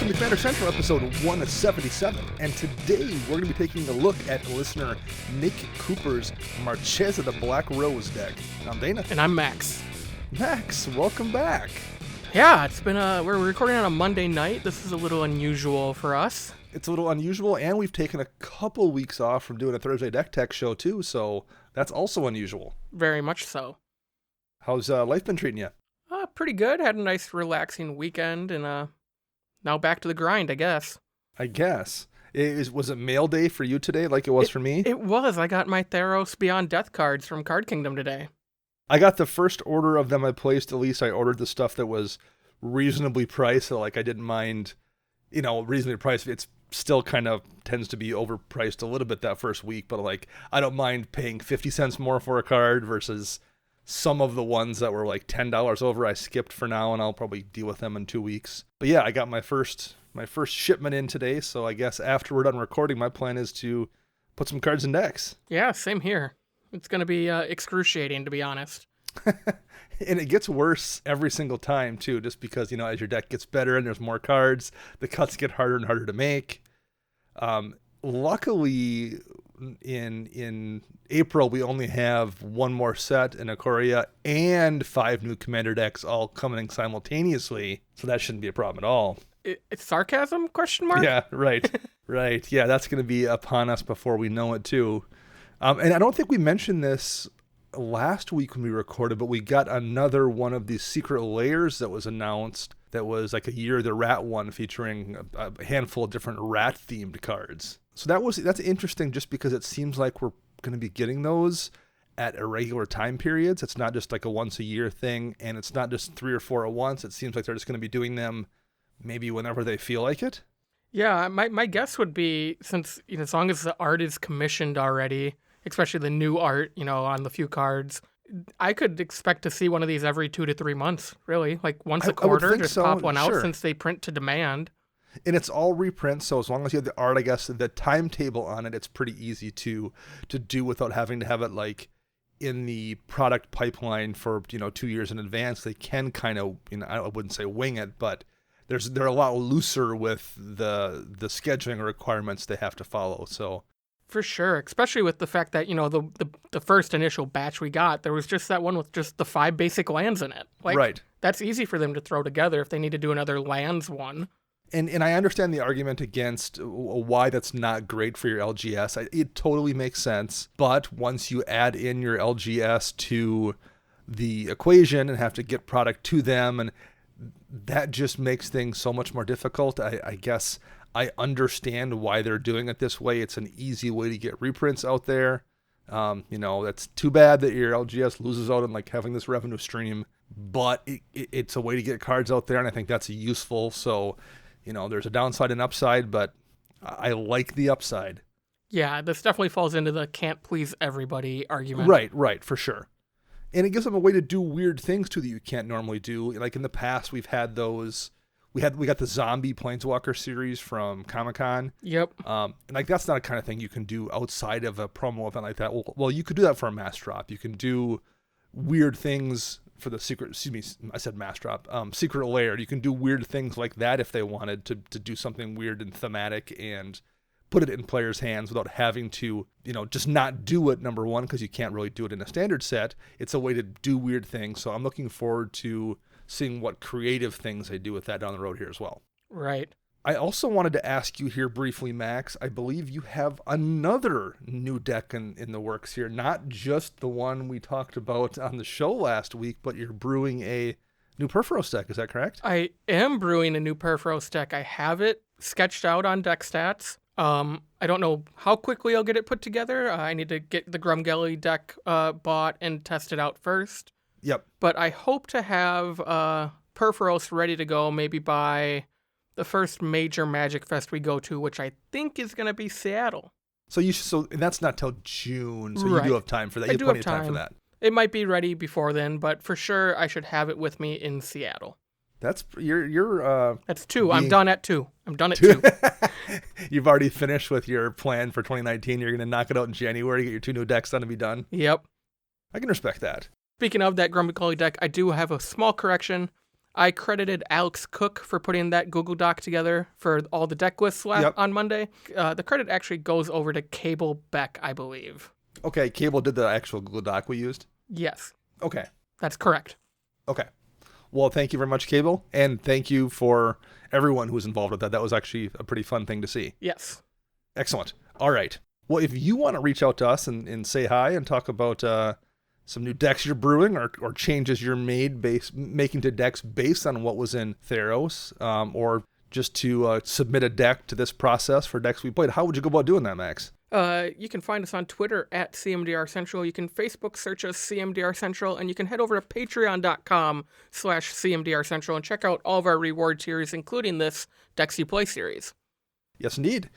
Welcome to Commander Central, episode 177, and today we're going to be taking a look at listener Nick Cooper's Marchesa the Black Rose deck. I'm Dana. And I'm Max. Max, welcome back. Yeah, it's been we're recording on a Monday night. This is a little unusual for us. It's a little unusual, and we've taken a couple weeks off from doing a Thursday Deck Tech show too, so that's also unusual. Very much so. How's life been treating you? Pretty good. Had a nice relaxing weekend, and now back to the grind, I guess. Was it mail day for you today like it was for me? It was. I got my Theros Beyond Death cards from Card Kingdom today. I got the first order of them I placed. At least I ordered the stuff that was reasonably priced, so like I didn't mind, reasonably priced. It's still kind of tends to be overpriced a little bit that first week, but like I don't mind paying 50 cents more for a card versus some of the ones that were like $10 over. I skipped for now, and I'll probably deal with them in 2 weeks. But yeah, I got my first shipment in today, so I guess after we're done recording, my plan is to put some cards in decks. Yeah, same here. It's going to be excruciating, to be honest. And it gets worse every single time, too, just because, as your deck gets better and there's more cards, the cuts get harder and harder to make. Luckily, in April, we only have one more set in Ikoria and 5 new commander decks all coming simultaneously, so that shouldn't be a problem at all. It's sarcasm, question mark? Yeah, right. Right. Yeah, that's going to be upon us before we know it, too. And I don't think we mentioned this last week when we recorded, but we got another one of these secret layers that was announced that was like a Year of the Rat one featuring a handful of different rat-themed cards. So that's interesting just because it seems like we're going to be getting those at irregular time periods. It's not just like a once-a-year thing, and it's not just 3 or 4 at once. It seems like they're just going to be doing them maybe whenever they feel like it. Yeah, my guess would be, since as long as the art is commissioned already, especially the new art, on the few cards, I could expect to see one of these every 2 to 3 months, really. Like once a quarter, just pop one out since they print to demand. And it's all reprints, so as long as you have the art, I guess, the timetable on it, it's pretty easy to do without having to have it like in the product pipeline for 2 years in advance. They can kind of, I wouldn't say wing it, but they're a lot looser with the scheduling requirements they have to follow. So for sure, especially with the fact that the first initial batch we got, there was just that one with just the 5 basic lands in it. Like, right. That's easy for them to throw together if they need to do another lands one. And I understand the argument against why that's not great for your LGS. It totally makes sense. But once you add in your LGS to the equation and have to get product to them, and that just makes things so much more difficult. I guess I understand why they're doing it this way. It's an easy way to get reprints out there. That's too bad that your LGS loses out on like having this revenue stream, but it's a way to get cards out there, and I think that's useful. So, there's a downside and upside, but I like the upside. Yeah, this definitely falls into the can't please everybody argument. Right, for sure. And it gives them a way to do weird things too that you can't normally do. Like in the past, we've had those. We got the zombie Planeswalker series from Comic-Con. Yep. And like that's not a kind of thing you can do outside of a promo event like that. Well, you could do that for a mass drop. You can do weird things for the secret. Excuse me, I said mass drop. Secret lair. You can do weird things like that if they wanted to do something weird and thematic and put it in players' hands without having to, just not do it, number one, because you can't really do it in a standard set. It's a way to do weird things. So I'm looking forward to seeing what creative things they do with that down the road here as well. Right. I also wanted to ask you here briefly, Max, I believe you have another new deck in the works here, not just the one we talked about on the show last week, but you're brewing a new Perforos deck. Is that correct? I am brewing a new Perforos deck. I have it sketched out on Deck Stats. I don't know how quickly I'll get it put together. I need to get the Grumgelly deck bought and tested out first. Yep. But I hope to have Perforos ready to go maybe by the first major Magic Fest we go to, which I think is going to be Seattle. So and that's not till June, so right. You do have time for that. You have plenty of time for that. It might be ready before then, but for sure I should have it with me in Seattle. That's you're That's 2. I'm done at 2. I'm done at 2. You've already finished with your plan for 2019. You're going to knock it out in January, get your 2 new decks done and be done. Yep. I can respect that. Speaking of that Grumgelly deck, I do have a small correction. I credited Alex Cook for putting that Google Doc together for all the deck lists on Monday. The credit actually goes over to Cable Beck, I believe. Okay, Cable did the actual Google Doc we used? Yes. Okay. That's correct. Okay. Well, thank you very much, Cable, and thank you for everyone who was involved with that. That was actually a pretty fun thing to see. Yes. Excellent. All right. Well, if you want to reach out to us and say hi and talk about some new decks you're brewing or changes you're making to decks based on what was in Theros, or just to submit a deck to this process for decks we played, how would you go about doing that, Max? You can find us on Twitter at CMDR Central. You can Facebook search us CMDR Central, and you can head over to patreon.com/CMDR Central and check out all of our reward tiers, including this Decks You Play series. Yes, indeed.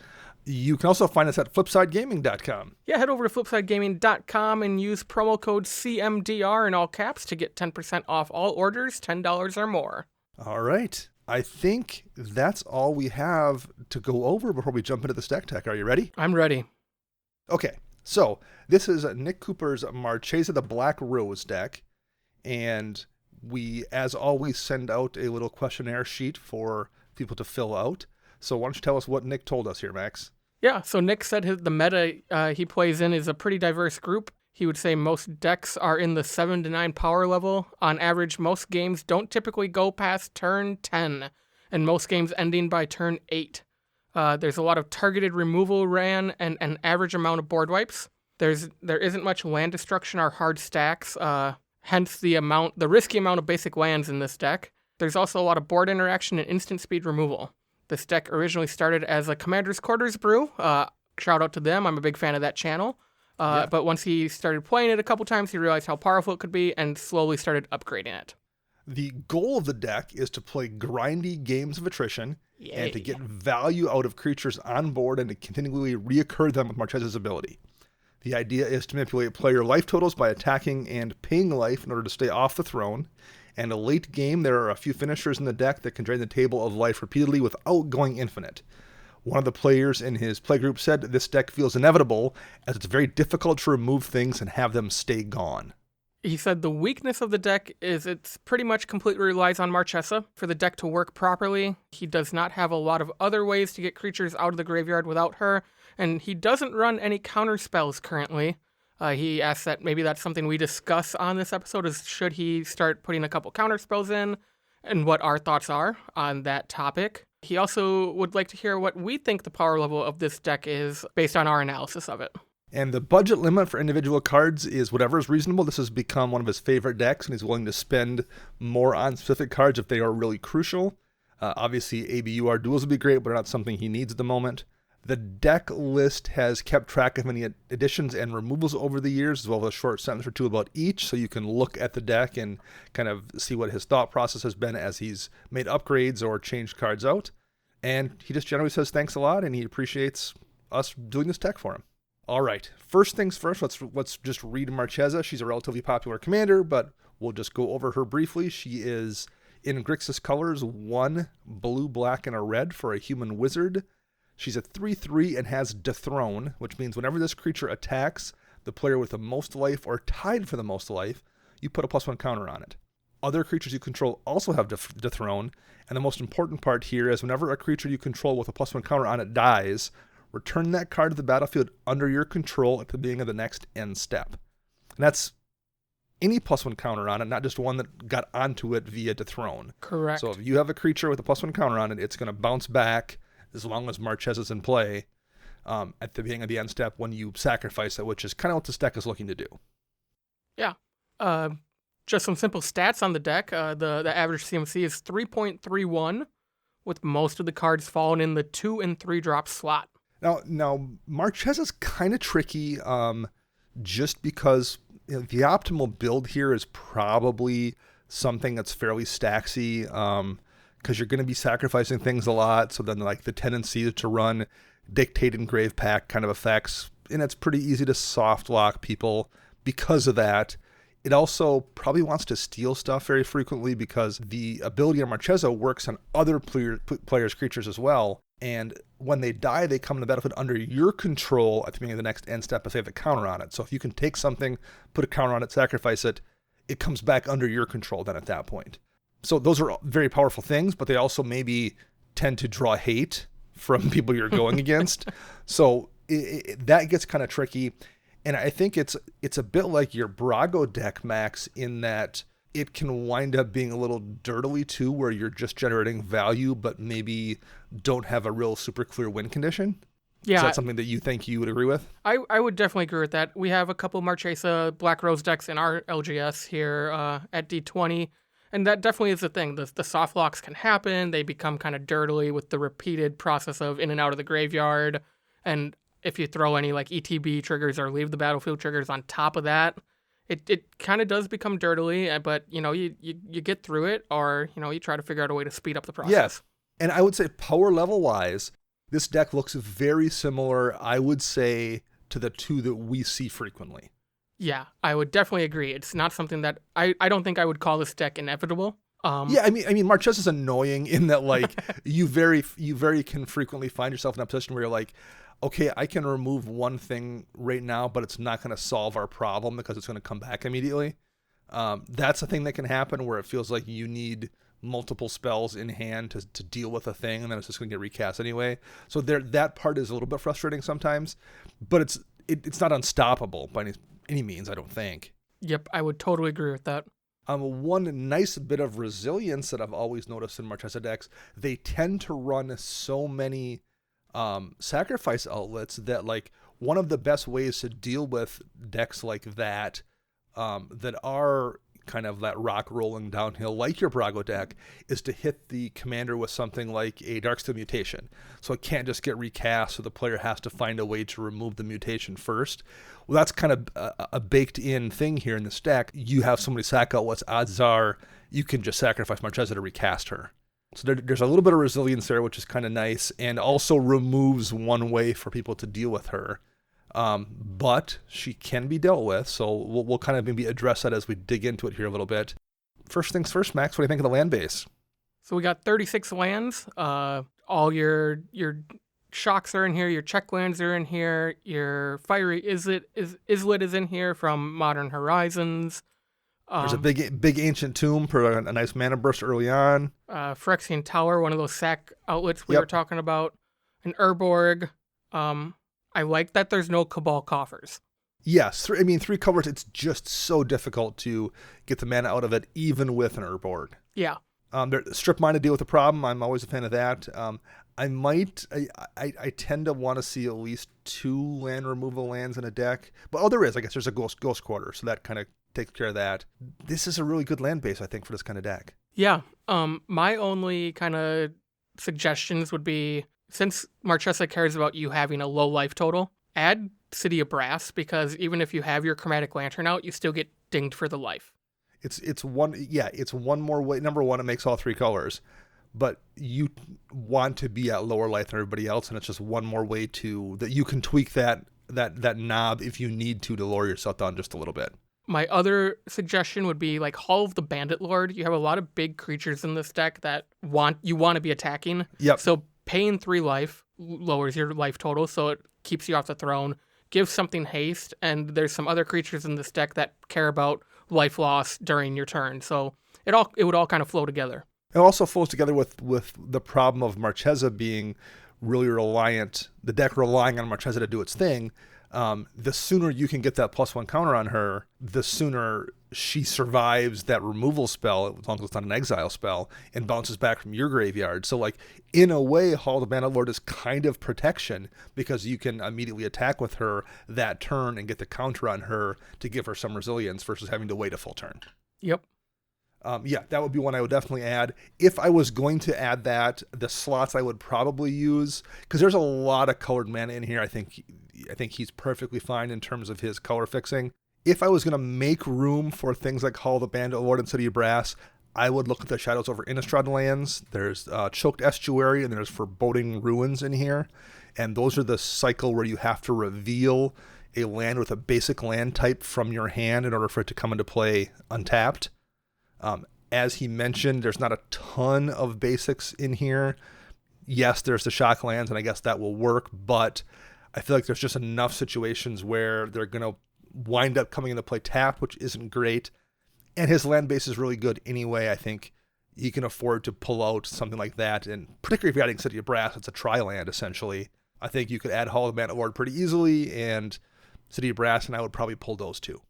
You can also find us at flipsidegaming.com. Yeah, head over to flipsidegaming.com and use promo code CMDR in all caps to get 10% off all orders, $10 or more. All right. I think that's all we have to go over before we jump into the deck tech. Are you ready? I'm ready. Okay, so this is Nick Cooper's Marchesa the Black Rose deck, and we, as always, send out a little questionnaire sheet for people to fill out. So why don't you tell us what Nick told us here, Max? Yeah, so Nick said the meta he plays in is a pretty diverse group. He would say most decks are in the 7 to 9 power level. On average, most games don't typically go past turn 10, and most games ending by turn 8. There's a lot of targeted removal ran and an average amount of board wipes. There isn't much land destruction or hard stacks, hence the risky amount of basic lands in this deck. There's also a lot of board interaction and instant speed removal. This deck originally started as a Commander's Quarters brew. Shout out to them. I'm a big fan of that channel. But once he started playing it a couple times, he realized how powerful it could be and slowly started upgrading it. The goal of the deck is to play grindy games of attrition and to get value out of creatures on board and to continually reoccur them with Marchesa's ability. The idea is to manipulate player life totals by attacking and paying life in order to stay off the throne. And a late game, there are a few finishers in the deck that can drain the table of life repeatedly without going infinite. One of the players in his playgroup said this deck feels inevitable as it's very difficult to remove things and have them stay gone. He said the weakness of the deck is it's pretty much completely relies on Marchesa for the deck to work properly. He does not have a lot of other ways to get creatures out of the graveyard without her, and he doesn't run any counter spells currently. He asked that maybe that's something we discuss on this episode, is should he start putting a couple counter spells in, and what our thoughts are on that topic. He also would like to hear what we think the power level of this deck is based on our analysis of it. And the budget limit for individual cards is whatever is reasonable. This has become one of his favorite decks, and he's willing to spend more on specific cards if they are really crucial. Obviously, ABUR duels would be great, but not something he needs at the moment. The deck list has kept track of any additions and removals over the years, as well as a short sentence or two about each, so you can look at the deck and kind of see what his thought process has been as he's made upgrades or changed cards out. And he just generally says thanks a lot, and he appreciates us doing this deck for him. All right, first things first, let's just read Marchesa. She's a relatively popular commander, but we'll just go over her briefly. She is in Grixis colors, 1 blue, black, and a red for a human wizard. She's a 3/3 and has Dethrone, which means whenever this creature attacks the player with the most life or tied for the most life, you put a +1 counter on it. Other creatures you control also have Dethrone, and the most important part here is whenever a creature you control with a +1 counter on it dies, return that card to the battlefield under your control at the beginning of the next end step. And that's any +1 counter on it, not just one that got onto it via Dethrone. Correct. So if you have a creature with a +1 counter on it, it's going to bounce back as long as Marchesa's in play at the beginning of the end step when you sacrifice it, which is kind of what this deck is looking to do. Yeah. Just some simple stats on the deck. The average CMC is 3.31, with most of the cards falling in the 2 and 3 drop slot. Now Marchesa's kind of tricky just because the optimal build here is probably something that's fairly stacksy because you're going to be sacrificing things a lot. So then like the tendency to run Dictate and Grave Pact kind of effects, and it's pretty easy to soft lock people because of that. It also probably wants to steal stuff very frequently because the ability on Marchesa works on other players' creatures as well. And when they die, they come to the battlefield under your control at the beginning of the next end step if they have a counter on it. So if you can take something, put a counter on it, sacrifice it, it comes back under your control then at that point. So those are very powerful things, but they also maybe tend to draw hate from people you're going against. So that gets kind of tricky. And I think it's a bit like your Brago deck, Max, in that it can wind up being a little dirtily too, where you're just generating value, but maybe don't have a real super clear win condition. Yeah. Is that something that you think you would agree with? I would definitely agree with that. We have a couple Marchesa Black Rose decks in our LGS here at D20, and that definitely is the thing. The soft locks can happen. They become kind of dirtily with the repeated process of in and out of the graveyard, and if you throw any like ETB triggers or leave the battlefield triggers on top of that, it kind of does become dirtily, but you get through it, or you try to figure out a way to speed up the process. Yes. And I would say power level wise, this deck looks very similar, I would say, to the two that we see frequently. Yeah, I would definitely agree. It's not something that I don't think I would call this deck inevitable. Yeah, I mean, Marchesa's annoying in that like you very can frequently find yourself in a position where you're like, okay, I can remove one thing right now, but it's not going to solve our problem because it's going to come back immediately. That's a thing that can happen where it feels like you need multiple spells in hand to deal with a thing, and then it's just going to get recast anyway. So that part is a little bit frustrating sometimes, but it's not unstoppable by any means, I don't think. Yep, I would totally agree with that. One nice bit of resilience that I've always noticed in Marchesa decks, they tend to run so many sacrifice outlets that like one of the best ways to deal with decks like that that are kind of that rock rolling downhill like your Brago deck is to hit the commander with something like a Darksteel mutation. So it can't just get recast, so the player has to find a way to remove the mutation first. Well, that's kind of a baked in thing here in this deck. You have so many sack outlets, odds are you can just sacrifice Marchesa to recast her. So there's a little bit of resilience there, which is kind of nice, and also removes one way for people to deal with her. But she can be dealt with, so we'll kind of maybe address that as we dig into it here a little bit. First things first, Max, what do you think of the land base? So we got 36 lands. All your shocks are in here, your check lands are in here, your fiery Islet is in here from Modern Horizons. There's a big ancient tomb for a nice mana burst early on. Phyrexian Tower, one of those sack outlets we were talking about. An Urborg. I like that there's no Cabal coffers. Yes, 3 covers, it's just so difficult to get the mana out of it, even with an Urborg. Yeah. Strip mine to deal with the problem. I'm always a fan of that. I tend to want to see at least 2 land removal lands in a deck. But there is. I guess there's a Ghost Quarter, so that kind of takes care of that. This is a really good land base, I think, for this kind of deck. Yeah. My only kind of suggestions would be, since Marchesa cares about you having a low life total, add City of Brass, because even if you have your Chromatic Lantern out, you still get dinged for the life. It's one more way. Number one, it makes all 3 colors, but you want to be at lower life than everybody else, and it's just one more way that you can tweak that knob if you need to lower yourself down just a little bit. My other suggestion would be like Hall of the Bandit Lord. You have a lot of big creatures in this deck that you want to be attacking. Yep. So paying 3 life lowers your life total, so it keeps you off the throne. Gives something haste, and there's some other creatures in this deck that care about life loss during your turn. So it would all kind of flow together. It also flows together with the problem of Marchesa being really reliant, the deck relying on Marchesa to do its thing. The sooner you can get that +1 counter on her, the sooner she survives that removal spell, as long as it's not an exile spell, and bounces back from your graveyard. So, like, in a way, Hall of the Bandit Lord is kind of protection, because you can immediately attack with her that turn and get the counter on her to give her some resilience versus having to wait a full turn. Yep. That would be one I would definitely add. If I was going to add that, the slots I would probably use, because there's a lot of colored mana in here. I think he's perfectly fine in terms of his color fixing. If I was going to make room for things like Hall of the Bandit Lord and City of Brass, I would look at the Shadows over Innistrad lands. There's Choked Estuary, and there's Foreboding Ruins in here. And those are the cycle where you have to reveal a land with a basic land type from your hand in order for it to come into play untapped. As he mentioned, there's not a ton of basics in here. Yes, there's the shock lands, and I guess that will work, but I feel like there's just enough situations where they're going to wind up coming into play tapped, which isn't great. And his land base is really good anyway. I think you can afford to pull out something like that. And particularly if you're adding City of Brass, it's a tri-land essentially. I think you could add Hall of Mana Lord pretty easily, and City of Brass, and I would probably pull those two.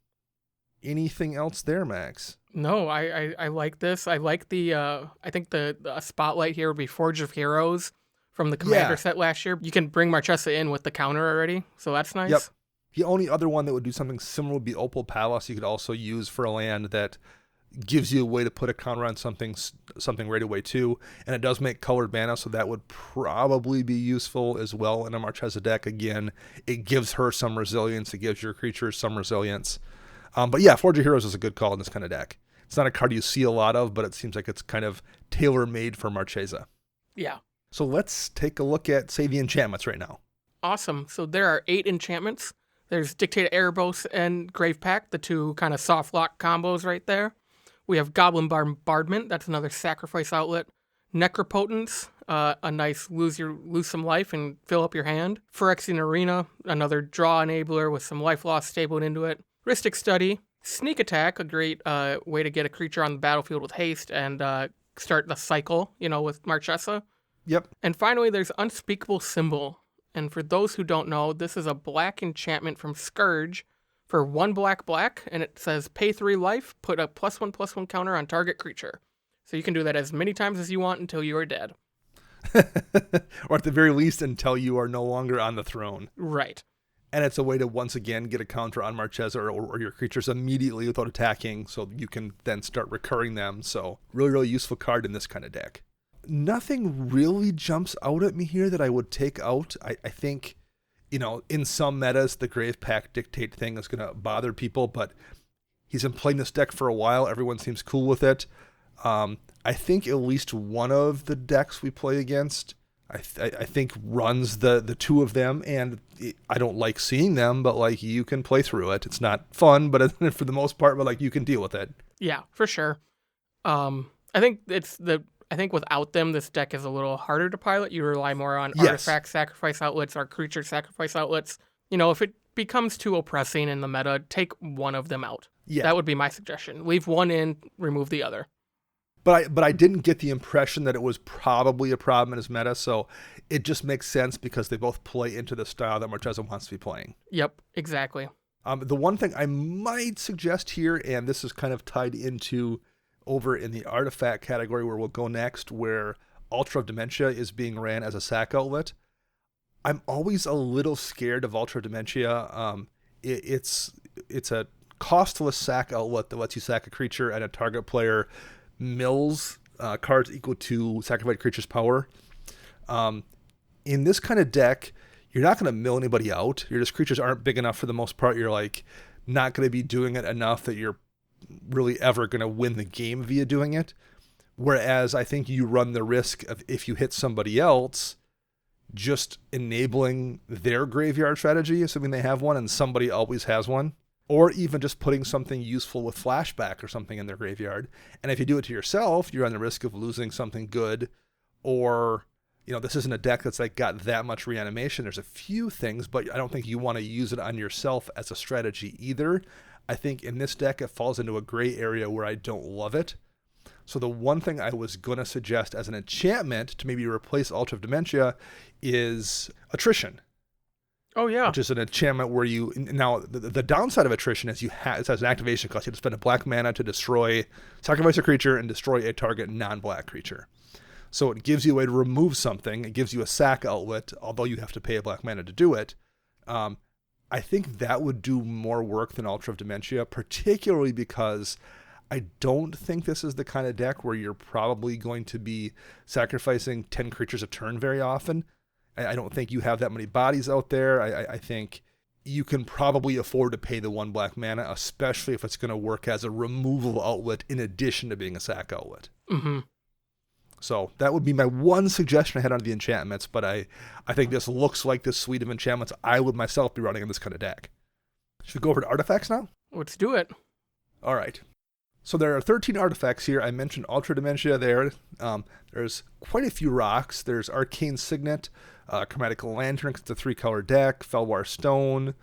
Anything else there, Max? No, I like this. I like I think the spotlight here would be Forge of Heroes from the Commander set last year. You can bring Marchesa in with the counter already, so that's nice. Yep. The only other one that would do something similar would be Opal Palace. You could also use for a land that gives you a way to put a counter on something right away too, and it does make colored mana, so that would probably be useful as well in a Marchesa deck. Again, it gives her some resilience, it gives your creatures some resilience. But yeah, Forge of Heroes is a good call in this kind of deck. It's not a card you see a lot of, but it seems like it's kind of tailor-made for Marchesa. Yeah. So let's take a look at, say, the enchantments right now. Awesome. So there are 8 enchantments. There's Dictator Erebos and Grave Pact, the two kind of soft lock combos right there. We have Goblin Bombardment, that's another sacrifice outlet. Necropotence, a nice lose some life and fill up your hand. Phyrexian Arena, another draw enabler with some life loss stapled into it. Rhystic Study, Sneak Attack, a great way to get a creature on the battlefield with haste and start the cycle, with Marchesa. Yep. And finally, there's Unspeakable Symbol. And for those who don't know, this is a black enchantment from Scourge for 1 black, and it says pay 3 life, put a +1/+1 counter on target creature. So you can do that as many times as you want until you are dead. Or at the very least, until you are no longer on the throne. Right. And it's a way to once again get a counter on Marchesa or your creatures immediately without attacking, so you can then start recurring them. So really, really useful card in this kind of deck. Nothing really jumps out at me here that I would take out. I think, in some metas, the Grave Pact Dictate thing is going to bother people, but he's been playing this deck for a while. Everyone seems cool with it. I think at least one of the decks we play against, I think runs the two of them, and I don't like seeing them, but you can play through it. It's not fun, but for the most part, but you can deal with it. Yeah, for sure. I think without them, this deck is a little harder to pilot. You rely more on artifact sacrifice outlets or creature sacrifice outlets. If it becomes too oppressing in the meta, take one of them out. Yeah. That would be my suggestion. Leave one in, remove the other. But I didn't get the impression that it was probably a problem in his meta, so it just makes sense because they both play into the style that Marchesa wants to be playing. Yep, exactly. The one thing I might suggest here, and this is kind of tied into over in the artifact category where we'll go next, where Altar of Dementia is being ran as a sack outlet. I'm always a little scared of Altar of Dementia. It's a costless sack outlet that lets you sack a creature and a target player mills cards equal to sacrificed creature's power. In this kind of deck, you're not going to mill anybody out. Your creatures aren't big enough for the most part. You're not going to be doing it enough that you're really ever going to win the game via doing it. Whereas I think you run the risk of, if you hit somebody else, just enabling their graveyard strategy, assuming they have one, and somebody always has one. Or even just putting something useful with flashback or something in their graveyard. And if you do it to yourself, you're on the risk of losing something good. Or, this isn't a deck that's got that much reanimation. There's a few things, but I don't think you want to use it on yourself as a strategy either. I think in this deck, it falls into a gray area where I don't love it. So the one thing I was going to suggest as an enchantment to maybe replace Altar of Dementia is Attrition. Oh, yeah. Which is an enchantment where the downside of Attrition is it has an activation cost. You have to spend a black mana to sacrifice a creature and destroy a target non-black creature. So it gives you a way to remove something. It gives you a sack outlet, although you have to pay a black mana to do it. I think that would do more work than Altar of Dementia, particularly because I don't think this is the kind of deck where you're probably going to be sacrificing 10 creatures a turn very often. I don't think you have that many bodies out there. I think you can probably afford to pay the 1 black mana, especially if it's going to work as a removal outlet in addition to being a sack outlet. Mm-hmm. So that would be my one suggestion I had on the enchantments, but I think this looks like this suite of enchantments I would myself be running in this kind of deck. Should we go over to artifacts now? Let's do it. All right. So there are 13 artifacts here. I mentioned Altar Dementia there. There's quite a few rocks. There's Arcane Signet, Chromatic Lantern, it's a 3-color deck, Felwar Stone,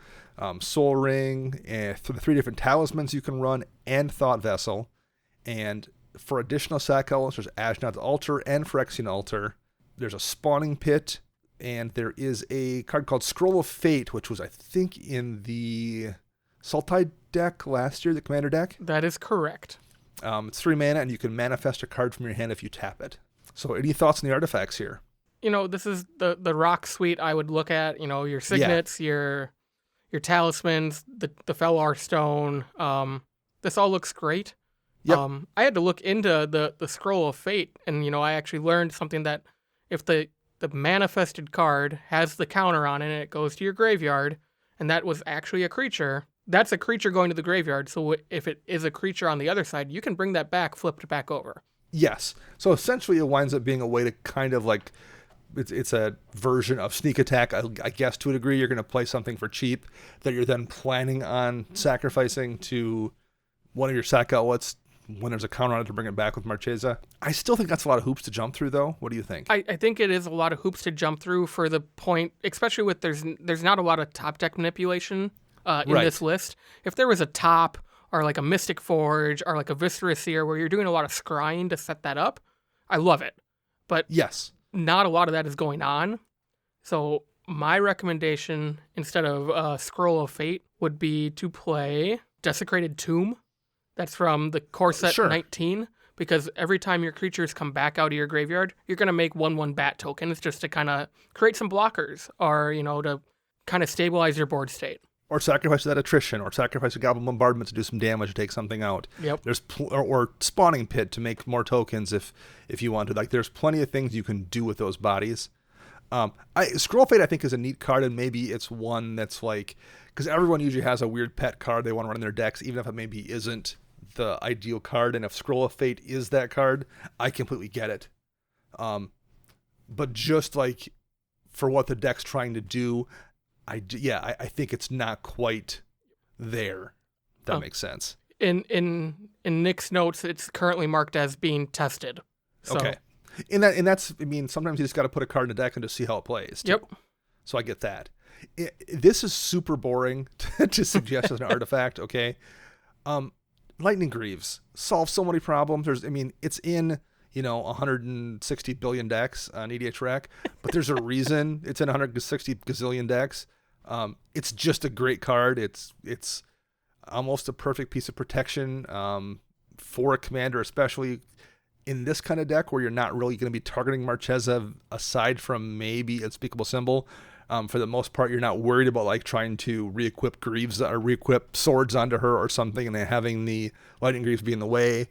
Soul Ring, and the 3 different talismans you can run, and Thought Vessel. And For additional sack elements, there's Ashnod's Altar and Phyrexian Altar. There's a Spawning Pit, and there is a card called Scroll of Fate, which was, I think, in the Sultai deck last year, the Commander deck. That is correct. It's 3 mana, and you can manifest a card from your hand if you tap it. So any thoughts on the artifacts here? This is the rock suite I would look at. Your signets, your talismans, the Fellar Stone. This all looks great. Yep. I had to look into the Scroll of Fate, and I actually learned something that if the manifested card has the counter on it and it goes to your graveyard, and that was actually a creature, that's a creature going to the graveyard. So if it is a creature on the other side, you can bring that back, flipped back over. Yes. So essentially it winds up being a way to kind of like, it's a version of sneak attack. I guess to a degree you're going to play something for cheap that you're then planning on sacrificing to one of your sack outlets when there's a counter on it to bring it back with Marchesa. I still think that's a lot of hoops to jump through, though. What do you think? I think it is a lot of hoops to jump through for the point, especially with there's not a lot of top deck manipulation in this list. If there was a top or like a Mystic Forge or like a Viscera Seer where you're doing a lot of scrying to set that up, I love it. But yes, not a lot of that is going on. So my recommendation instead of Scroll of Fate would be to play Desecrated Tomb. That's from the core set 19, because every time your creatures come back out of your graveyard, you're going to make 1/1 bat tokens just to kind of create some blockers or, to kind of stabilize your board state. Or sacrifice that attrition, or sacrifice a Goblin Bombardment to do some damage to take something out. Yep. There's or Spawning Pit to make more tokens if you want to. Like, there's plenty of things you can do with those bodies. Scroll Fate, I think, is a neat card, and maybe it's one that's like, because everyone usually has a weird pet card they want to run in their decks, even if it maybe isn't the ideal card. And if Scroll of Fate is that card, I completely get it. But just like for what the deck's trying to do, I think it's not quite there. That makes sense. In Nick's notes, it's currently marked as being tested. So. Okay. And that's, I mean, sometimes you just got to put a card in the deck and just see how it plays. Too. Yep. So I get that. This is super boring to suggest as an artifact. Okay. Lightning Greaves solves so many problems. It's in 160 billion decks on EDH Rec, but there's a reason it's in 160 gazillion decks. It's just a great card. It's almost a perfect piece of protection for a commander, especially in this kind of deck where you're not really going to be targeting Marchesa aside from maybe Unspeakable Symbol. For the most part, you're not worried about like trying to re-equip Greaves or re-equip swords onto her or something and then having the Lightning Greaves be in the way.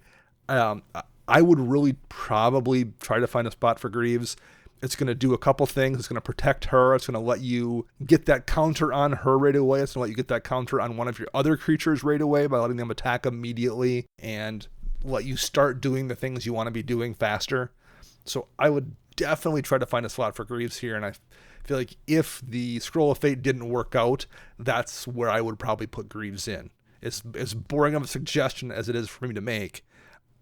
I would really probably try to find a spot for Greaves. It's going to do a couple things. It's going to protect her. It's going to let you get that counter on her right away. It's going to let you get that counter on one of your other creatures right away by letting them attack immediately and let you start doing the things you want to be doing faster. So I would definitely try to find a slot for Greaves here, and I feel like if the Scroll of Fate didn't work out, that's where I would probably put Greaves in. As boring of a suggestion as it is for me to make,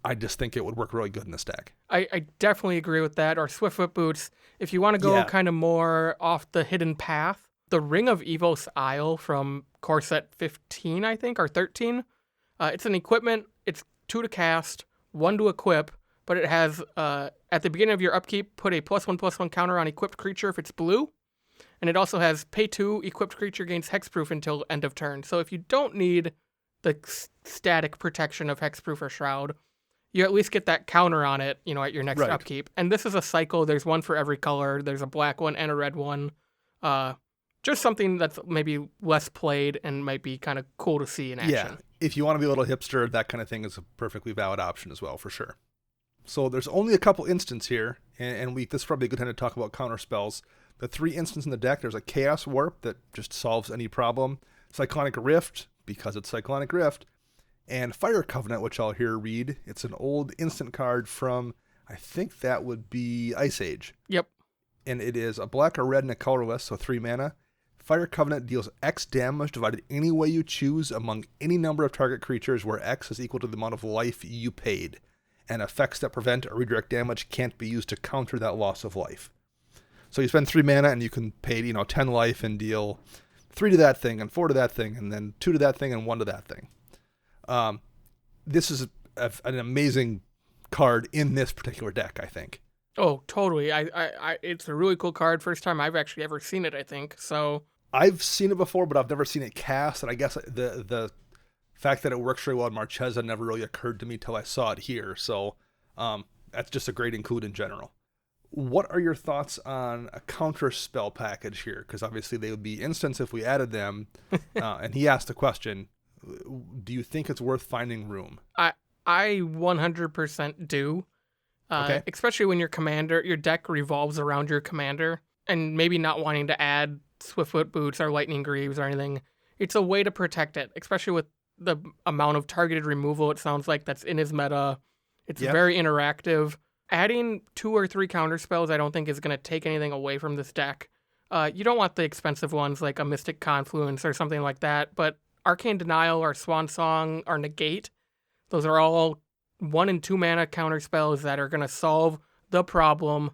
I just think it would work really good in this deck. I definitely agree with that. Or Swiftfoot Boots, if you want to go kind of more off the hidden path, the Ring of Evos Isle from core set 15, I think, or 13. It's an equipment. It's 2 to cast, 1 to equip, but it has, at the beginning of your upkeep, put a +1/+1 counter on equipped creature if it's blue. And it also has pay 2, equipped creature gains hexproof until end of turn. So if you don't need the static protection of hexproof or shroud, you at least get that counter on it, at your next upkeep. And this is a cycle. There's one for every color. There's a black one and a red one. Just something that's maybe less played and might be kind of cool to see in action. Yeah, if you want to be a little hipster, that kind of thing is a perfectly valid option as well, for sure. So there's only a couple instants here, and this is probably a good time to talk about counter spells. The 3 instants in the deck, there's a Chaos Warp that just solves any problem, Cyclonic Rift, because it's Cyclonic Rift, and Fire Covenant, which I'll here read. It's an old instant card from, I think that would be Ice Age. Yep. And it is a black, a red, and a colorless, so 3 mana. Fire Covenant deals X damage divided any way you choose among any number of target creatures where X is equal to the amount of life you paid. And effects that prevent or redirect damage can't be used to counter that loss of life. So you spend 3 mana and you can pay 10 life and deal 3 to that thing and 4 to that thing and then 2 to that thing and 1 to that thing. This is an amazing card in this particular deck, I think. Oh, totally. It's a really cool card. First time I've actually ever seen it, I think. So I've seen it before, but I've never seen it cast, and I guess the fact that it works very well in Marchesa never really occurred to me till I saw it here. So that's just a great include in general. What are your thoughts on a counter spell package here? Because obviously they would be instants if we added them. And he asked the question, do you think it's worth finding room? I 100% do. Okay. Especially when your deck revolves around your commander, and maybe not wanting to add Swiftfoot Boots or Lightning Greaves or anything. It's a way to protect it, especially with the amount of targeted removal it sounds like that's in his meta. It's very interactive. Adding 2 or 3 counter spells I don't think is going to take anything away from this deck. You don't want the expensive ones like a Mystic Confluence or something like that, but Arcane Denial or Swan Song or Negate, those are all 1 and 2 mana counter spells that are going to solve the problem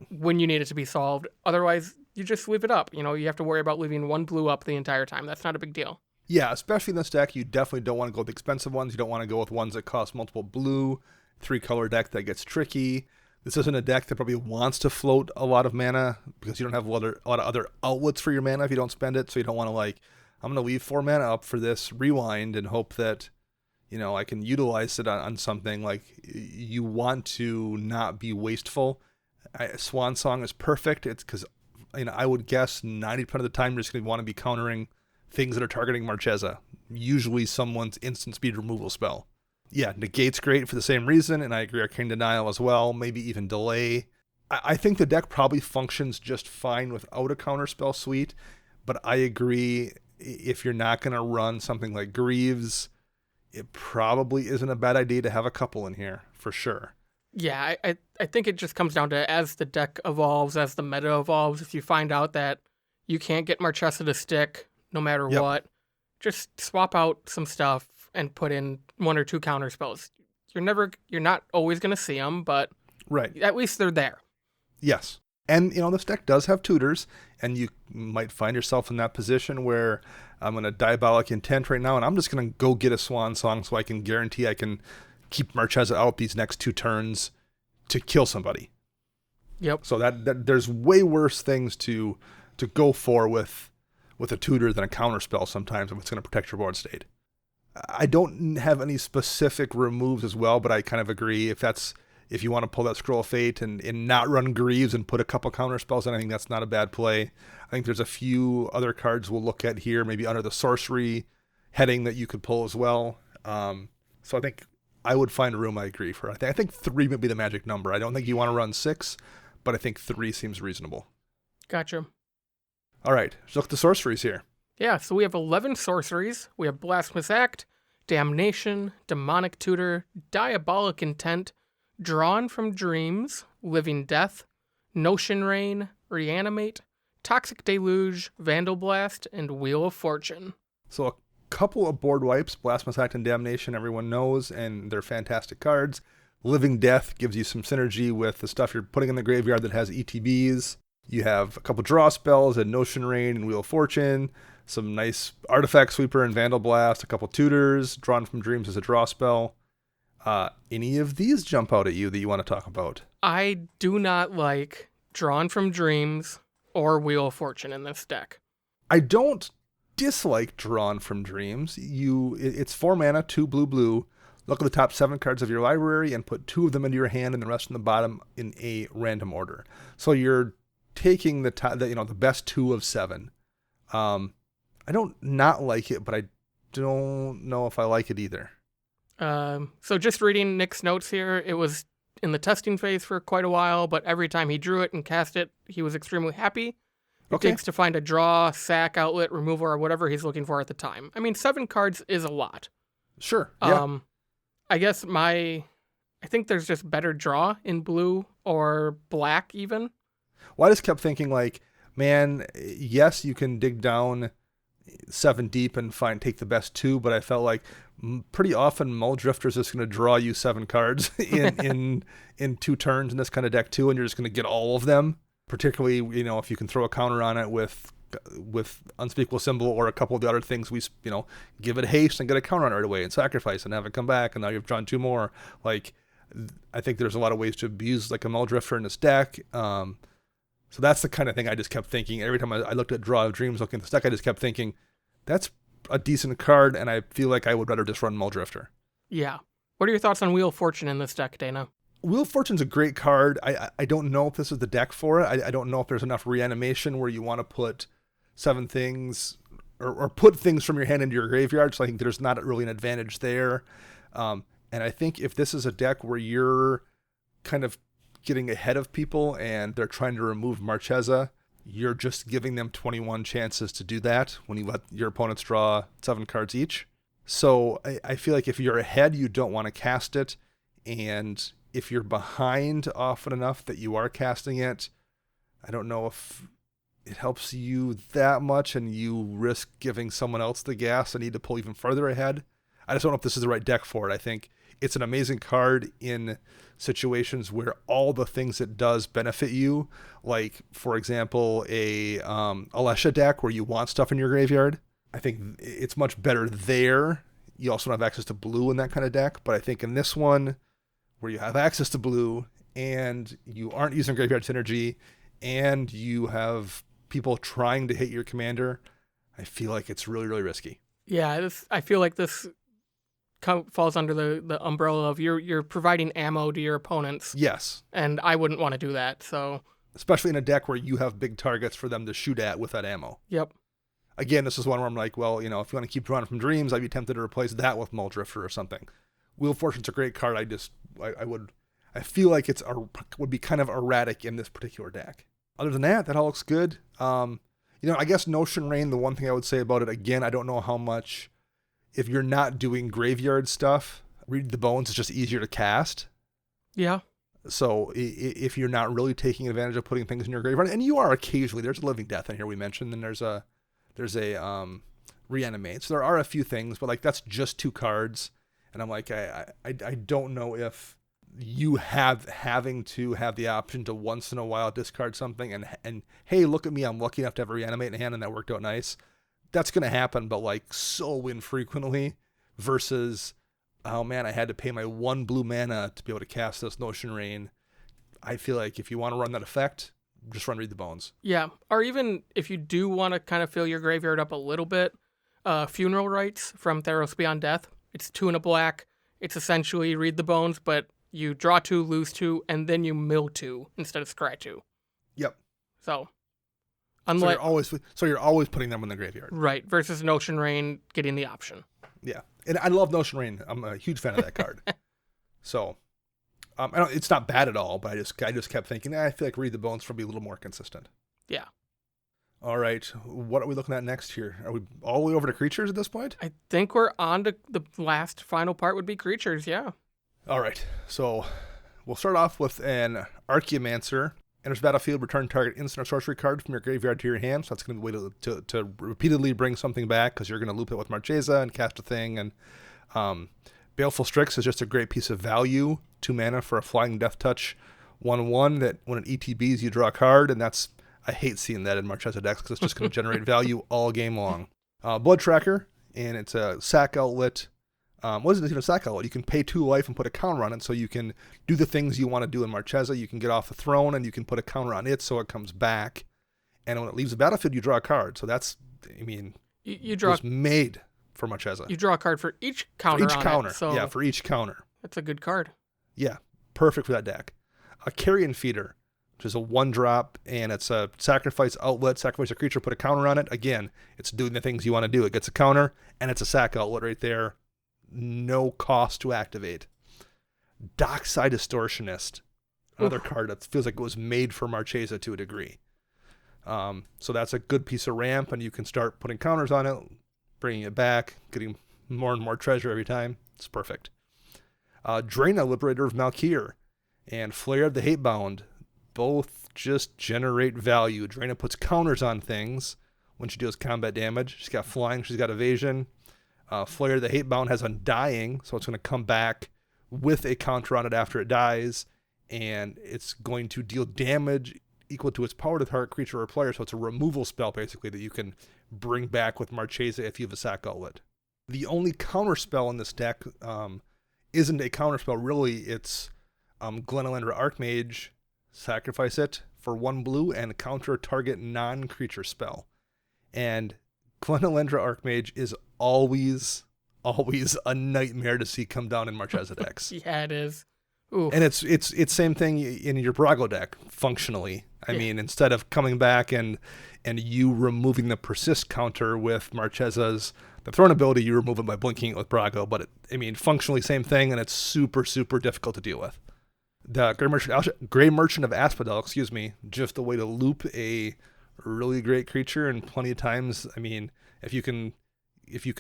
when you need it to be solved. Otherwise, you just leave it up. You have to worry about leaving 1 blue up the entire time. That's not a big deal. Yeah, especially in this deck, you definitely don't want to go with the expensive ones. You don't want to go with ones that cost multiple blue. 3-color deck that gets tricky. This isn't a deck that probably wants to float a lot of mana because you don't have a lot of other outlets for your mana if you don't spend it. So you don't want to I'm going to leave 4 mana up for this rewind and hope that, I can utilize it on something. You want to not be wasteful. Swan Song is perfect. It's because, I would guess 90% of the time you're just going to want to be countering things that are targeting Marchesa. Usually someone's instant speed removal spell. Yeah, Negate's great for the same reason, and I agree Arcane Denial as well, maybe even Delay. I think the deck probably functions just fine without a counterspell suite, but I agree if you're not going to run something like Greaves, it probably isn't a bad idea to have a couple in here, for sure. Yeah, I think it just comes down to as the deck evolves, as the meta evolves, if you find out that you can't get Marchesa to stick no matter what, just swap out some stuff and put in 1 or 2 counter spells. You're not always going to see them, but at least they're there. Yes. And, this deck does have tutors, and you might find yourself in that position where I'm going to Diabolic Intent right now, and I'm just going to go get a Swan Song so I can guarantee I can keep Marchesa out these next 2 turns to kill somebody. Yep. So that there's way worse things to go for with a tutor than a counter spell sometimes if it's going to protect your board state. I don't have any specific removes as well, but I kind of agree if you want to pull that Scroll of Fate and not run Greaves and put a couple counter spells in, I think that's not a bad play. I think there's a few other cards we'll look at here, maybe under the sorcery heading that you could pull as well. So I think I would find room, I agree. I think 3 would be the magic number. I don't think you want to run 6, but I think 3 seems reasonable. Gotcha. All right, let's look at the sorceries here. Yeah, so we have 11 sorceries. We have Blasphemous Act, Damnation, Demonic Tutor, Diabolic Intent, Drawn from Dreams, Living Death, Notion Rain, Reanimate, Toxic Deluge, Vandal Blast, and Wheel of Fortune. So a couple of board wipes, Blasphemous Act and Damnation, everyone knows, and they're fantastic cards. Living Death gives you some synergy with the stuff you're putting in the graveyard that has ETBs. You have a couple draw spells and Notion Rain and Wheel of Fortune, some nice Artifact Sweeper and Vandal Blast, a couple tutors, Drawn from Dreams as a draw spell. Any of these jump out at you that you want to talk about? I do not like Drawn from Dreams or Wheel of Fortune in this deck. I don't dislike Drawn from Dreams. It's 4 mana, 2 blue. Look at the top 7 cards of your library and put 2 of them into your hand and the rest in the bottom in a random order. So you're taking the best 2 of 7. I don't not like it, but I don't know if I like it either. So just reading Nick's notes here, it was in the testing phase for quite a while, but every time he drew it and cast it, he was extremely happy. It takes to find a draw, sack, outlet, removal, or whatever he's looking for at the time. I mean, 7 cards is a lot. Sure. Yeah. I guess I think there's just better draw in blue or black even. Well, I just kept thinking man, yes, you can dig down 7 deep and take the best 2, but I felt like pretty often Mull Drifter's just going to draw you 7 cards in 2 turns in this kind of deck too, and you're just going to get all of them. Particularly, if you can throw a counter on it with Unspeakable Symbol or a couple of the other things, give it haste and get a counter on it right away and sacrifice and have it come back, and now you've drawn 2 more. I think there's a lot of ways to abuse like a Muldrifter in this deck. So that's the kind of thing I just kept thinking. Every time I looked at Draw of Dreams looking at this deck, I just kept thinking, that's a decent card, and I feel like I would rather just run Muldrifter. Yeah. What are your thoughts on Wheel of Fortune in this deck, Dana? Wheel of Fortune's a great card. I don't know if this is the deck for it. I don't know if there's enough reanimation where you want to put 7 things or put things from your hand into your graveyard. So I think there's not really an advantage there. And I think if this is a deck where you're kind of getting ahead of people and they're trying to remove Marchesa, you're just giving them 21 chances to do that when you let your opponents draw 7 cards each. So I feel like if you're ahead, you don't want to cast it. And if you're behind often enough that you are casting it, I don't know if it helps you that much and you risk giving someone else the gas and need to pull even further ahead. I just don't know if this is the right deck for it. I think it's an amazing card in situations where all the things it does benefit you. Like, for example, a Alesha deck where you want stuff in your graveyard. I think it's much better there. You also don't have access to blue in that kind of deck. But I think in this one, where you have access to blue and you aren't using graveyard synergy and you have people trying to hit your commander, I feel like it's really, really risky. Yeah, I feel like this falls under the umbrella of you're providing ammo to your opponents. Yes. And I wouldn't want to do that, so. Especially in a deck where you have big targets for them to shoot at with that ammo. Yep. Again, this is one where I'm like, well, if you want to keep drawing from Dreams, I'd be tempted to replace that with Muldrifter or something. Wheel of Fortune's a great card. I feel like would be kind of erratic in this particular deck. Other than that all looks good. I guess Notion Rain, the one thing I would say about it, again, I don't know how much, if you're not doing graveyard stuff, Read the Bones is just easier to cast. Yeah. So if you're not really taking advantage of putting things in your graveyard, and you are occasionally, there's a Living Death in here we mentioned, and there's a Reanimate. So there are a few things, but like that's just 2 cards. And I'm like, I don't know if you having to have the option to once in a while discard something and hey, look at me, I'm lucky enough to have a Reanimate in hand and that worked out nice. That's going to happen, but like so infrequently versus, oh man, I had to pay my 1 blue mana to be able to cast this Notion Rain. I feel like if you want to run that effect, just run Read the Bones. Yeah, or even if you do want to kind of fill your graveyard up a little bit, Funeral Rites from Theros Beyond Death. It's 2 and a black. It's essentially Read the Bones, but you draw 2, lose 2, and then you mill 2 instead of scry 2. Yep. So, unlike you're always putting them in the graveyard. Right, versus Notion Rain getting the option. Yeah, and I love Notion Rain. I'm a huge fan of that card. So, it's not bad at all, but I just kept thinking, I feel like Read the Bones would be a little more consistent. Yeah. All right, what are we looking at next here? Are we all the way over to creatures at this point? I think we're on to the last final part would be creatures, yeah. All right, so we'll start off with an Archaeomancer. Enters battlefield, return target instant or sorcery card from your graveyard to your hand. So that's going to be a way to repeatedly bring something back because you're going to loop it with Marchesa and cast a thing. And Baleful Strix is just a great piece of value. 2 mana for a Flying Death Touch 1/1 that when it ETBs, you draw a card. And I hate seeing that in Marchesa decks because it's just going to generate value all game long. Blood Tracker, and it's a sack outlet. What is it? It's a sack outlet. You can pay 2 life and put a counter on it, so you can do the things you want to do in Marchesa. You can get off the throne, and you can put a counter on it so it comes back. And when it leaves the battlefield, you draw a card. So that's, you draw. It's made for Marchesa. You draw a card for each counter. For each counter. Yeah, for each counter. That's a good card. Yeah, perfect for that deck. A Carrion Feeder, which is a 1-drop, and it's a sacrifice outlet. Sacrifice a creature, put a counter on it. Again, it's doing the things you want to do. It gets a counter, and it's a sack outlet right there. No cost to activate. Dockside Distortionist, another card that feels like it was made for Marchesa to a degree. So that's a good piece of ramp, and you can start putting counters on it, bringing it back, getting more and more treasure every time. It's perfect. Draina, Liberator of Malkir, and Flare of the Hatebound, both just generate value. Draina puts counters on things when she deals combat damage. She's got flying, she's got evasion. Flare the Hatebound has Undying, so it's going to come back with a counter on it after it dies, and it's going to deal damage equal to its power to target creature or player, so it's a removal spell, basically, that you can bring back with Marchesa if you have a sack outlet. The only counter spell in this deck isn't a counter spell, really. It's Glenalandra Archmage, sacrifice it for 1 blue and counter target non-creature spell. And Glenalandra Archmage is always a nightmare to see come down in Marchesa decks. Yeah, it is. Ooh. And it's same thing in your Brago deck, functionally. I mean, instead of coming back and you removing the persist counter with Marchesa's the Throne ability, you remove it by blinking it with Brago. But functionally same thing, and it's super, super difficult to deal with. The Grey Merchant of Asphodel, just a way to loop a really great creature, and plenty of times, if you can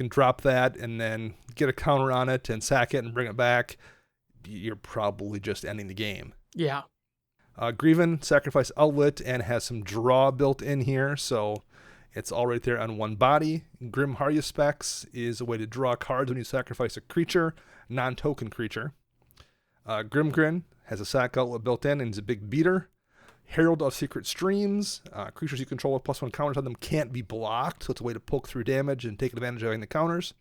drop that and then get a counter on it and sack it and bring it back, you're probably just ending the game. Yeah. Grieven, sacrifice outlet, and has some draw built in here, so it's all right there on 1 body. Grim Haruspex is a way to draw cards when you sacrifice a creature, non-token creature. Grimgrin has a sack outlet built in and is a big beater. Herald of Secret Streams, creatures you control with +1 counters on them can't be blocked, so it's a way to poke through damage and take advantage of the counters.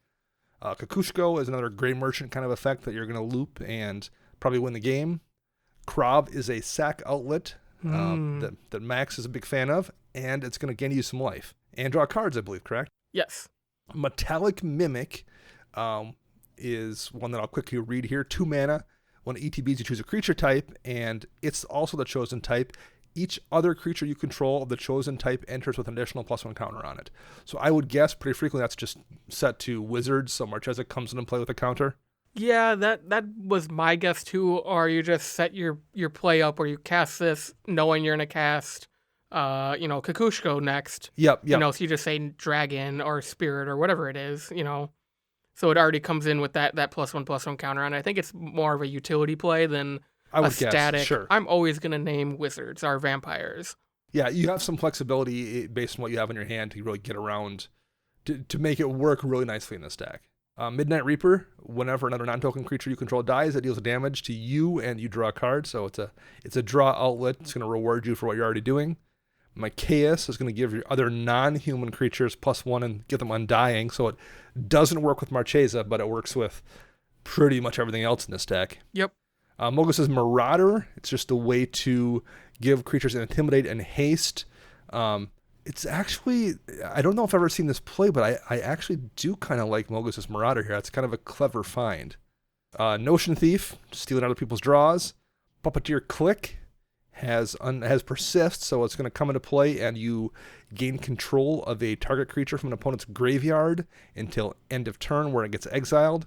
Kukushko is another Grey Merchant kind of effect that you're going to loop and probably win the game. Krav is a sack outlet that Max is a big fan of, and it's going to gain you some life. And draw cards, I believe, correct? Yes. Metallic Mimic is one that I'll quickly read here. 2 mana. When ETBs, you choose a creature type, and it's also the chosen type. Each other creature you control of the chosen type enters with an additional +1 counter on it. So I would guess pretty frequently that's just set to wizards, so Marchesa comes in play with a counter. Yeah, that was my guess too. Or you just set your play up where you cast this knowing you're going to cast, Kukushko next. Yep. So you just say dragon or spirit or whatever it is, So it already comes in with that +1/+1 counter on it. I think it's more of a utility play than a static. Guess, sure. I'm always going to name wizards or vampires. Yeah, you have some flexibility based on what you have in your hand to really get around to make it work really nicely in this deck. Midnight Reaper, whenever another non-token creature you control dies, it deals damage to you and you draw a card. So it's a draw outlet. It's going to reward you for what you're already doing. Chaos is going to give your other non-human creatures +1 and get them undying. So it doesn't work with Marchesa, but it works with pretty much everything else in this deck. Yep. Mogus's Marauder, it's just a way to give creatures an Intimidate and Haste. It's actually, I don't know if I've ever seen this play, but I actually do kind of like Mogus's Marauder here. It's kind of a clever find. Notion Thief, stealing other people's draws. Puppeteer Click has persist, so it's going to come into play and you gain control of a target creature from an opponent's graveyard until end of turn where it gets exiled.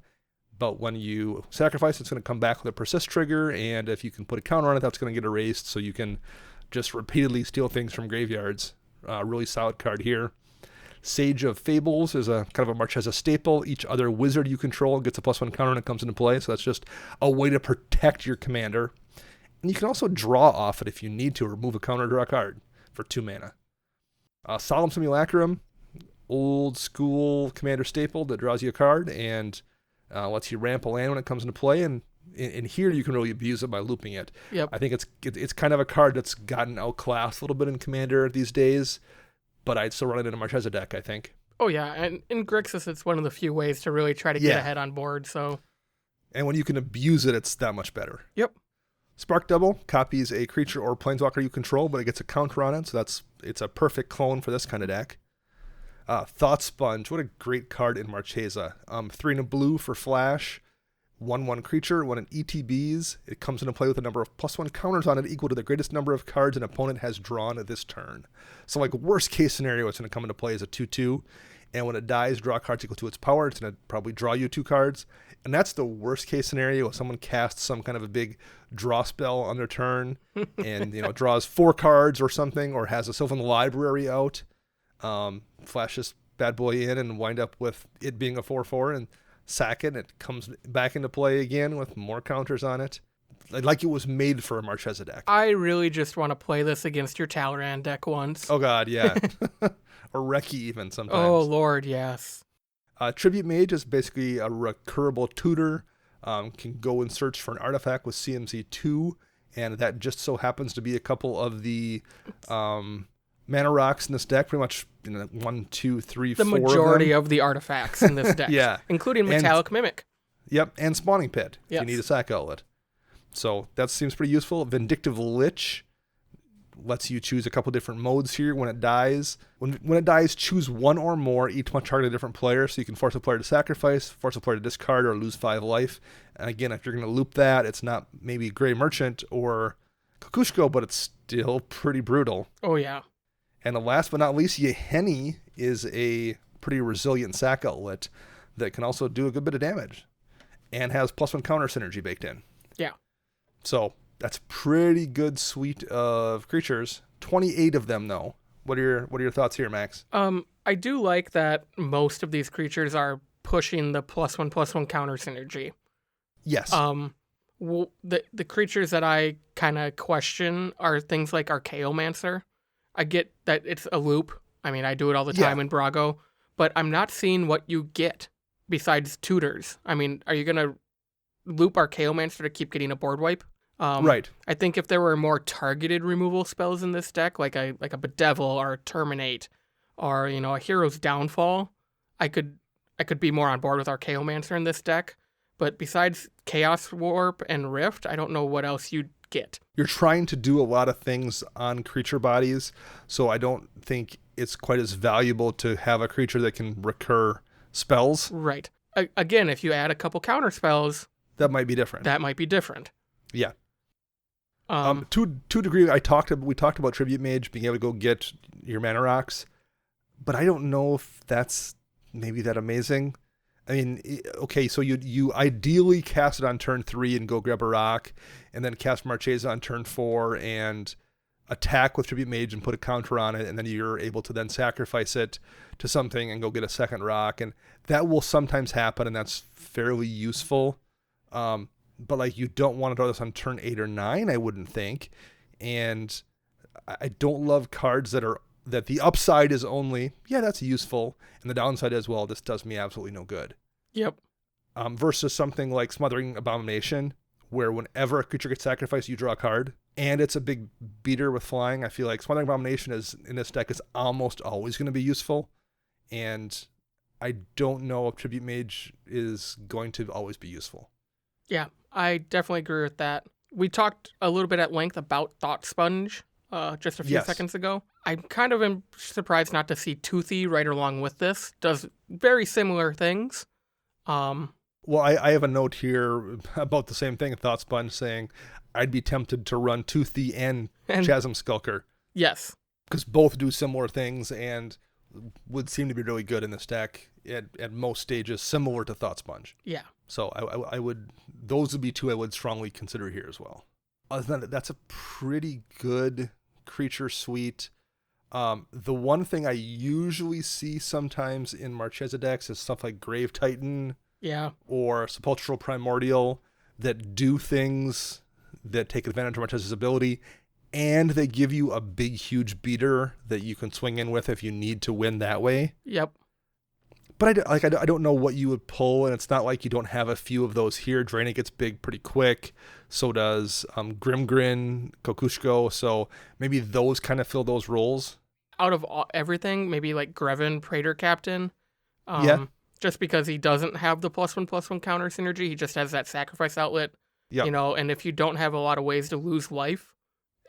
But when you sacrifice, it's going to come back with a persist trigger, and if you can put a counter on it, that's going to get erased, so you can just repeatedly steal things from graveyards. Really solid card here. Sage of Fables is a kind of a Marchesa staple. Each other wizard you control gets a +1 counter when it comes into play, so that's just a way to protect your commander. And you can also draw off it if you need to, or remove a counter, draw a card for 2 mana. Solemn Simulacrum, old school commander staple that draws you a card and lets you ramp a land when it comes into play. And in here, you can really abuse it by looping it. Yep. I think it's kind of a card that's gotten outclassed a little bit in Commander these days, but I'd still run it in a Marchesa deck, I think. Oh, yeah. And in Grixis, it's one of the few ways to really try to get ahead on board. So, and when you can abuse it, it's that much better. Yep. Spark Double copies a creature or planeswalker you control, but it gets a counter on it, so it's a perfect clone for this kind of deck. Thought Sponge, what a great card in Marchesa. 3 and a blue for flash, 1/1 creature. When it ETBs, it comes into play with a number of +1 counters on it equal to the greatest number of cards an opponent has drawn this turn. So like worst case scenario, it's going to come into play as a 2/2, and when it dies, draw cards equal to its power. It's going to probably draw you 2 cards. And that's the worst case scenario if someone casts some kind of a big draw spell on their turn and draws 4 cards or something, or has a Sylvan Library out, flash this bad boy in and wind up with it being a 4/4 and sack it. It comes back into play again with more counters on it. Like it was made for a Marchesa deck. I really just want to play this against your Talrand deck once. Oh God, yeah. Or Reki even sometimes. Oh Lord, yes. Tribute Mage is basically a recurable tutor. Can go and search for an artifact with CMC 2, and that just so happens to be a couple of the mana rocks in this deck. Pretty much 1, 2, 3, 4. The majority of the artifacts in this deck. Yeah. Including Metallic Mimic. Yep, and Spawning Pit if Yes. you need a sack outlet. So that seems pretty useful. Vindictive Lich lets you choose a couple different modes here when it dies. When it dies, choose one or more, each one target a different player, so you can force a player to sacrifice, force a player to discard, or lose 5 life. And again, if you're going to loop that, it's not maybe Grey Merchant or Kokushko, but it's still pretty brutal. Oh, yeah. And the last but not least, Yeheni is a pretty resilient sack outlet that can also do a good bit of damage and has +1 counter synergy baked in. Yeah. So that's a pretty good suite of creatures. 28 of them, though. What are your thoughts here, Max? I do like that most of these creatures are pushing the +1/+1 counter synergy. Yes. The creatures that I kind of question are things like Archaeomancer. I get that it's a loop. I mean, I do it all the time in Brago, but I'm not seeing what you get besides tutors. I mean, are you going to loop Archaeomancer to keep getting a board wipe? Right. I think if there were more targeted removal spells in this deck, like a Bedevil or a Terminate, or a Hero's Downfall, I could be more on board with Archaeomancer in this deck. But besides Chaos Warp and Rift, I don't know what else you'd get. You're trying to do a lot of things on creature bodies, so I don't think it's quite as valuable to have a creature that can recur spells. Right. Again, if you add a couple counter spells, that might be different. Yeah. To a degree, we talked about Tribute Mage being able to go get your mana rocks, but I don't know if that's maybe that amazing. I mean, okay, so you ideally cast it on turn 3 and go grab a rock, and then cast Marchesa on turn 4 and attack with Tribute Mage and put a counter on it, and then you're able to then sacrifice it to something and go get a second rock, and that will sometimes happen, and that's fairly useful. But like, you don't want to do this on turn 8 or 9, I wouldn't think. And I don't love cards that the upside is only, yeah, that's useful, and the downside is, well, this does me absolutely no good. Yep. Versus something like Smothering Abomination, where whenever a creature gets sacrificed, you draw a card, and it's a big beater with flying. I feel like Smothering Abomination in this deck is almost always going to be useful, and I don't know if Tribute Mage is going to always be useful. Yeah, I definitely agree with that. We talked a little bit at length about Thought Sponge just a few seconds ago. I'm kind of surprised not to see Toothy right along with this. Does very similar things. Well, I have a note here about the same thing, Thought Sponge, saying I'd be tempted to run Toothy and Chasm Skulker. Yes. Because both do similar things and would seem to be really good in this deck at most stages, similar to Thought Sponge. Yeah. So those would be two I would strongly consider here as well. Other than that, that's a pretty good creature suite. The one thing I usually see sometimes in Marchesa decks is stuff like Grave Titan, or Sepulchral Primordial, that do things that take advantage of Marchesa's ability, and they give you a big, huge beater that you can swing in with if you need to win that way. Yep. But I don't know what you would pull, and it's not like you don't have a few of those here. Draina gets big pretty quick. So does Grimgrin, Kokushko. So maybe those kind of fill those roles. Out of everything, maybe like Greven, Praetor Captain. Just because he doesn't have the +1/+1 counter synergy. He just has that sacrifice outlet. Yep. And if you don't have a lot of ways to lose life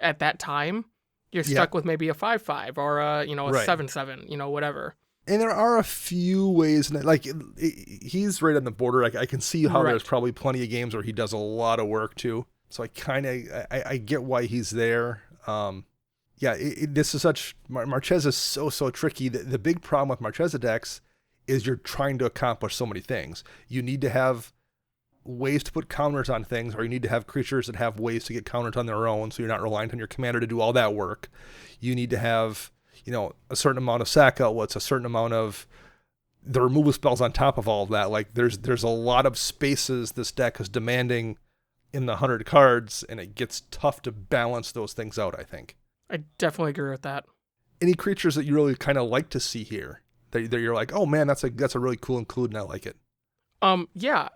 at that time, you're stuck with maybe a 5/5 or a 7/7, whatever. And there are a few ways, like he's right on the border. I can see how there's probably plenty of games where he does a lot of work too. So I get why he's there. This is Marchesa is so tricky. The big problem with Marchesa decks is you're trying to accomplish so many things. You need to have ways to put counters on things, or you need to have creatures that have ways to get counters on their own, so you're not reliant on your commander to do all that work. You need to have a certain amount of sack outlets, a certain amount of the removal spells on top of all of that. Like there's a lot of spaces this deck is demanding in the 100 cards, and it gets tough to balance those things out, I think. I definitely agree with that. Any creatures that you really kind of like to see here that you're like, oh man, that's a really cool include, and I like it.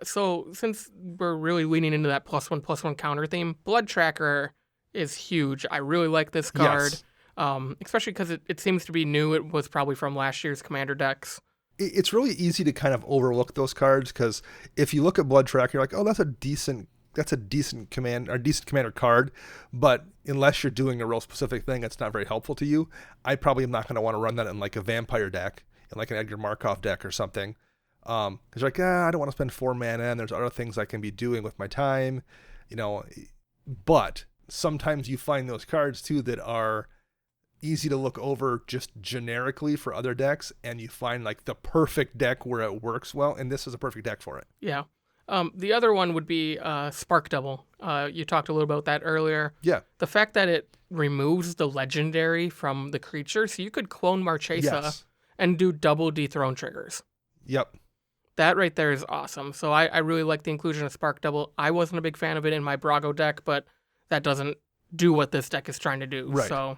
So since we're really leaning into that +1/+1 counter theme, Blood Tracker is huge. I really like this card. Yes. Especially because it seems to be new. It was probably from last year's Commander decks. It's really easy to kind of overlook those cards, because if you look at Blood Tracker, you're like, oh, that's a decent that's a decent commander card, but unless you're doing a real specific thing, it's not very helpful to you. I probably am not going to want to run that in like a vampire deck, in like an Edgar Markov deck or something. Because you're like, I don't want to spend 4 mana, and there's other things I can be doing with my time, but sometimes you find those cards too that are easy to look over just generically for other decks, and you find like the perfect deck where it works well, and this is a perfect deck for it. Yeah. The other one would be Spark Double. You talked a little about that earlier. Yeah. The fact that it removes the legendary from the creature, so you could clone Marchesa and do double dethrone triggers. Yep. That right there is awesome. So I really like the inclusion of Spark Double. I wasn't a big fan of it in my Brago deck, but that doesn't do what this deck is trying to do. Right. So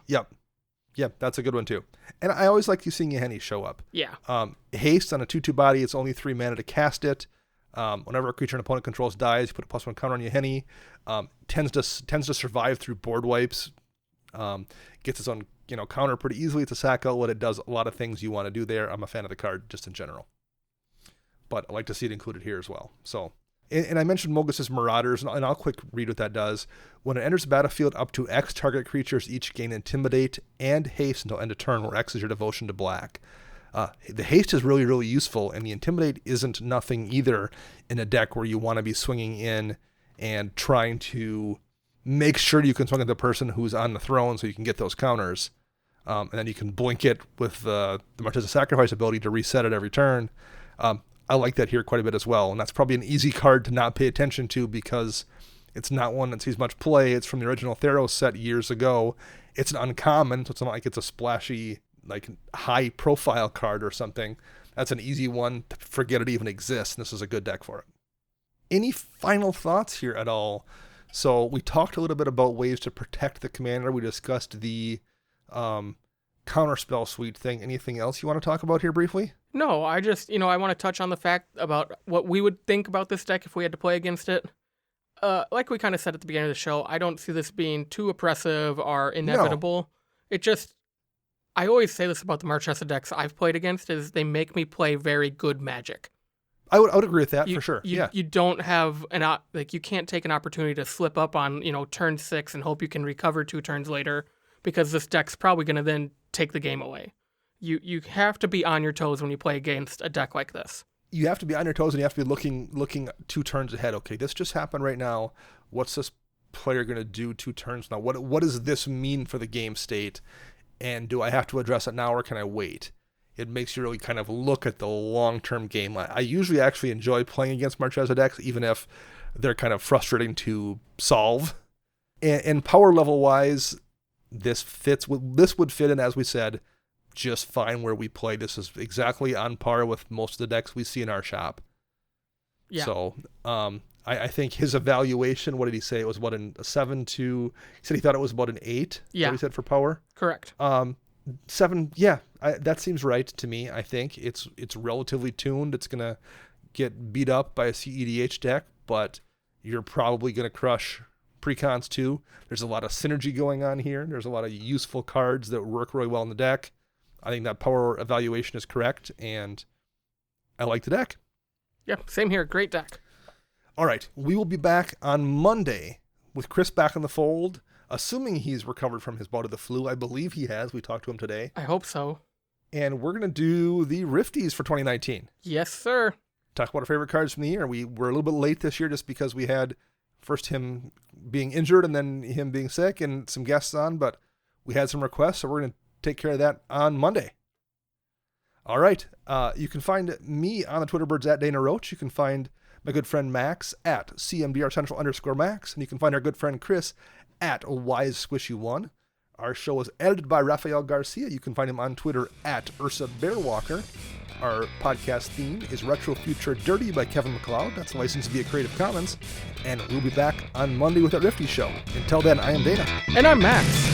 Yep, that's a good one too. And I always like seeing Yahenni show up. Yeah. Haste on a 2/2 body, it's only 3 mana to cast it. Whenever a creature an opponent controls dies, you put a +1 counter on Yahenni. Tends to survive through board wipes. Gets its own counter pretty easily. It's a sack outlet. It does a lot of things you want to do there. I'm a fan of the card just in general. But I like to see it included here as well. So, and I mentioned Mogus's Marauders, and I'll quick read what that does. When it enters the battlefield, up to X target creatures each gain Intimidate and Haste until end of turn, where X is your devotion to black. The Haste is really, really useful, and the Intimidate isn't nothing either in a deck where you want to be swinging in and trying to make sure you can swing at the person who's on the throne so you can get those counters. And then you can blink it with the Marchesa Sacrifice ability to reset it every turn. I like that here quite a bit as well, and that's probably an easy card to not pay attention to because it's not one that sees much play. It's from the original Theros set years ago. It's an uncommon, so it's not like it's a splashy, like high-profile card or something. That's an easy one to forget it even exists, and this is a good deck for it. Any final thoughts here at all? So we talked a little bit about ways to protect the commander. We discussed the counterspell suite thing. Anything else you want to talk about here briefly? No, I just, I want to touch on the fact about what we would think about this deck if we had to play against it. Like we kind of said at the beginning of the show, I don't see this being too oppressive or inevitable. No. It just, I always say this about the Marchesa decks I've played against, is they make me play very good Magic. I would agree with that for sure. You don't have you can't take an opportunity to slip up on, turn 6 and hope you can recover 2 turns later, because this deck's probably going to then take the game away. You have to be on your toes when you play against a deck like this. You have to be on your toes, and you have to be looking 2 turns ahead. Okay, this just happened right now. What's this player going to do 2 turns now? What does this mean for the game state? And do I have to address it now, or can I wait? It makes you really kind of look at the long-term game. I usually actually enjoy playing against Marchesa decks, even if they're kind of frustrating to solve. And power level-wise, this would fit in, as we said, just fine where we play. This is exactly on par with most of the decks we see in our shop. Yeah. So I think his evaluation, what did he say? It was in a 7 to... He said he thought it was about an 8. Yeah. Is that what he said for power? Correct. 7, yeah. That seems right to me. I think it's relatively tuned. It's going to get beat up by a CEDH deck, but you're probably going to crush precons too. There's a lot of synergy going on here. There's a lot of useful cards that work really well in the deck. I think that power evaluation is correct, and I like the deck. Yeah, same here. Great deck. All right, we will be back on Monday with Chris back in the fold, assuming he's recovered from his bout of the flu. I believe he has. We talked to him today. I hope so. And we're going to do the Rifties for 2019. Yes, sir. Talk about our favorite cards from the year. We were a little bit late this year just because we had first him being injured and then him being sick and some guests on, but we had some requests, so we're going to take care of that on Monday. All right. You can find me on the Twitter birds at Dana Roach. You can find my good friend Max at CMDRCentral_Max. And you can find our good friend Chris at WiseSquishy1. Our show is edited by Rafael Garcia. You can find him on Twitter at Ursa Bearwalker. Our podcast theme is Retro Future Dirty by Kevin MacLeod. That's licensed via Creative Commons. And we'll be back on Monday with that Rifty show. Until then, I am Dana. And I'm Max.